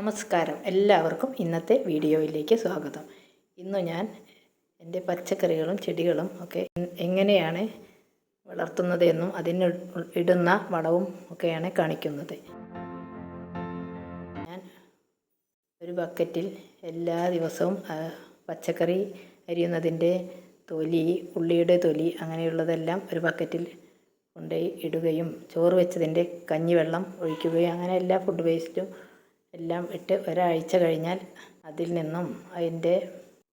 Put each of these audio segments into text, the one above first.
നമസ്കാരം, എല്ലാവർക്കും ഇന്നത്തെ വീഡിയോയിലേക്ക് സ്വാഗതം. ഇന്ന് ഞാൻ എൻ്റെ പച്ചക്കറികളും ചെടികളും ഒക്കെ എങ്ങനെയാണ് വളർത്തുന്നത് എന്നും അതിന് ഇടുന്ന വളവും ഒക്കെയാണ് കാണിക്കുന്നത്. ഞാൻ ഒരു ബക്കറ്റിൽ എല്ലാ ദിവസവും പച്ചക്കറി അരിയുന്നതിൻ്റെ തൊലി, ഉള്ളിയുടെ തൊലി അങ്ങനെയുള്ളതെല്ലാം ഒരു ബക്കറ്റിൽ കൊണ്ടുപോയി ഇടുകയും ചോറ് വെച്ചതിൻ്റെ കഞ്ഞിവെള്ളം ഒഴിക്കുകയും അങ്ങനെ എല്ലാ ഫുഡ് വേസ്റ്റും എല്ലാം ഇട്ട് ഒരാഴ്ച കഴിഞ്ഞാൽ അതിൽ നിന്നും അതിൻ്റെ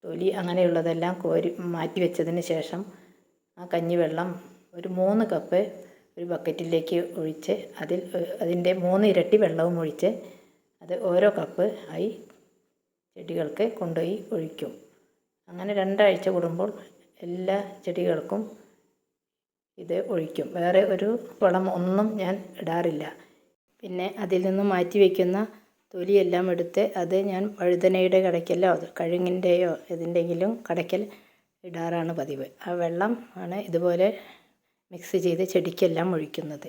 തൊലി അങ്ങനെയുള്ളതെല്ലാം കോരി മാറ്റി വെച്ചതിന് ശേഷം ആ കഞ്ഞിവെള്ളം ഒരു 3 കപ്പ് ഒരു ബക്കറ്റിലേക്ക് ഒഴിച്ച് അതിൻ്റെ 3 ഇരട്ടി വെള്ളവും ഒഴിച്ച് അത് ഓരോ കപ്പ് ആയി ചെടികൾക്ക് കൊണ്ടുപോയി ഒഴിക്കും. അങ്ങനെ 2 ആഴ്ച കൂടുമ്പോൾ എല്ലാ ചെടികൾക്കും ഇത് ഒഴിക്കും. വേറെ ഒരു വളം ഒന്നും ഞാൻ ഇടാറില്ല. പിന്നെ അതിൽ നിന്ന് മാറ്റി വയ്ക്കുന്ന തൊലിയെല്ലാം എടുത്ത് അത് ഞാൻ വഴുതനയുടെ കടയ്ക്കലോ കഴുങ്ങിൻ്റെയോ ഏതിൻ്റെങ്കിലും കടയ്ക്കൽ ഇടാറാണ് പതിവ്. ആ വെള്ളം ആണ് ഇതുപോലെ മിക്സ് ചെയ്ത് ചെടിക്കെല്ലാം ഒഴിക്കുന്നത്.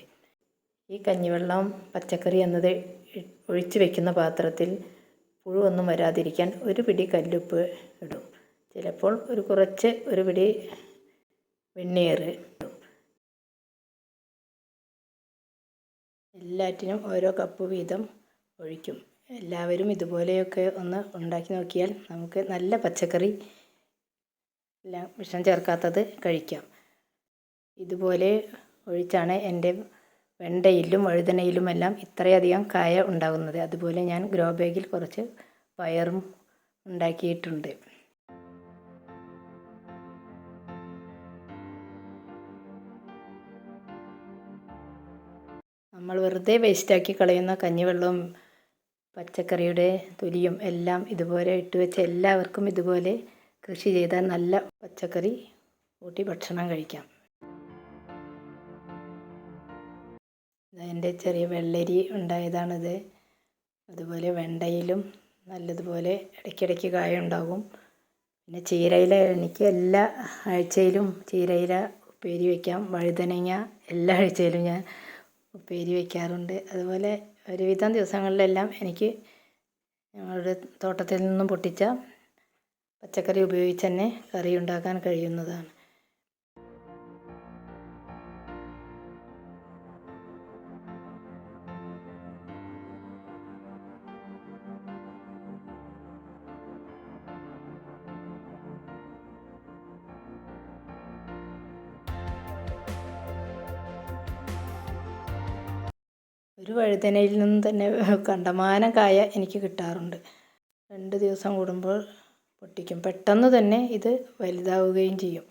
ഈ കഞ്ഞിവെള്ളം പച്ചക്കറി എന്നത് ഒഴിച്ച് വയ്ക്കുന്ന പാത്രത്തിൽ പുഴുവൊന്നും വരാതിരിക്കാൻ ഒരു പിടി കല്ലുപ്പ് ഇടും. ചിലപ്പോൾ ഒരു പിടി വെണ്ണീർ ഇടും. എല്ലാറ്റിനും ഓരോ കപ്പ് വീതം ഒഴിക്കും. എല്ലാവരും ഇതുപോലെയൊക്കെ ഒന്ന് ഉണ്ടാക്കി നോക്കിയാൽ നമുക്ക് നല്ല പച്ചക്കറി എല്ലാം വിഷം ചേർക്കാത്തത് കഴിക്കാം. ഇതുപോലെ ഒഴിച്ചാണ് എൻ്റെ വെണ്ടയിലും വഴുതനയിലുമെല്ലാം ഇത്രയധികം കായ ഉണ്ടാകുന്നത്. അതുപോലെ ഞാൻ ഗ്രോ ബാഗിൽ കുറച്ച് പയറും ഉണ്ടാക്കിയിട്ടുണ്ട്. നമ്മൾ വെറുതെ വേസ്റ്റാക്കി കളയുന്ന കഞ്ഞിവെള്ളവും പച്ചക്കറിയുടെ തൊലിയും എല്ലാം ഇതുപോലെ ഇട്ട് വെച്ച് എല്ലാവർക്കും ഇതുപോലെ കൃഷി ചെയ്താൽ നല്ല പച്ചക്കറി കൂട്ടി ഭക്ഷണം കഴിക്കാം. എൻ്റെ ചെറിയ വെള്ളരി ഉണ്ടായതാണിത്. അതുപോലെ വെണ്ടയിലും നല്ലതുപോലെ ഇടയ്ക്കിടയ്ക്ക് കായ ഉണ്ടാകും. പിന്നെ ചീരയില എനിക്ക് എല്ലാ ആഴ്ചയിലും ചീരയില ഉപ്പേരി വയ്ക്കാം. വഴുതനങ്ങ എല്ലാ ആഴ്ചയിലും ഞാൻ ഉപ്പേരി വയ്ക്കാറുണ്ട്. അതുപോലെ ഒരുവിധം ദിവസങ്ങളിലെല്ലാം എനിക്ക് ഞങ്ങളുടെ തോട്ടത്തിൽ നിന്നും പൊട്ടിച്ച പച്ചക്കറി ഉപയോഗിച്ച് തന്നെ കറി ഉണ്ടാക്കാൻ കഴിയുന്നതാണ്. ഒരു വഴുതനയിൽ നിന്ന് തന്നെ കണ്ടമാനം കായ എനിക്ക് കിട്ടാറുണ്ട്. 2 ദിവസം കൂടുമ്പോൾ പൊട്ടിക്കും. പെട്ടെന്ന് തന്നെ ഇത് വലുതാവുകയും ചെയ്യും.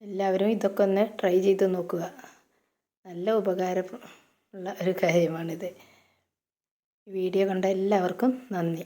എല്ലാവരും ഇതൊക്കെ ഒന്ന് ട്രൈ ചെയ്ത് നോക്കുക. നല്ല ഉപകാരമുള്ള ഒരു കാര്യമാണിത്. വീഡിയോ കണ്ട എല്ലാവർക്കും നന്ദി.